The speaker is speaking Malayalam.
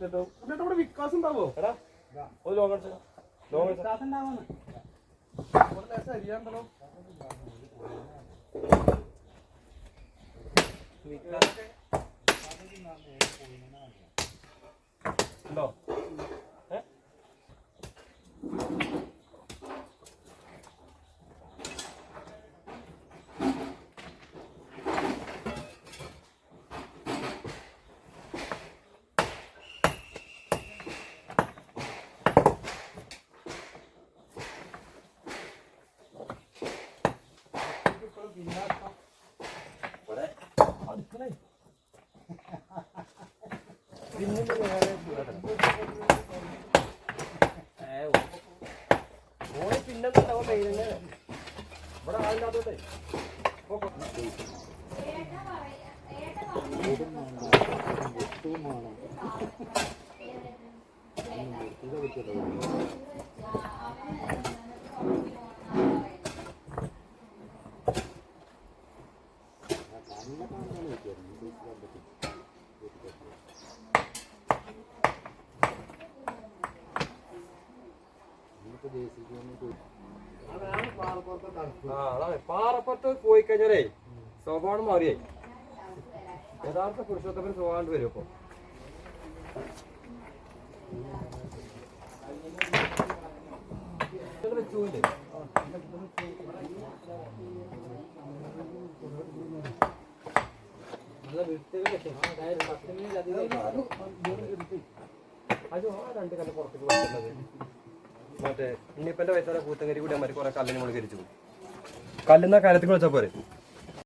ഇവിടെ വിക്കാസം ഉണ്ടാവോ എടാ ഒരു ലോങ് ശരിയാണ്ടല്ലോ ഉണ്ടോ പിന്നെന്താ മെയിനെ ഇവിടെ ആളില്ലാത്തോട്ടെ പാറപ്പുറത്ത് പോയി കഴിഞ്ഞാലേ സ്വഭാവം മാറിയേ യഥാർത്ഥ പുരുഷോത്തമൻ സ്വഭാവം വരും ഇപ്പൊ വെച്ചുകൊണ്ട് അത് രണ്ട് കല്ല് പുറത്തേക്ക് വെക്കുന്നത് മറ്റേ ഇന്നിപ്പന്റെ വയസ്സായ പൂത്തങ്കരി കൂടി അമ്മ കുറെ കല്ലിന് മുകളിൽ കരിച്ചു കല്ലുന്ന കാര്യത്തിൽ വെച്ചാൽ പോരെ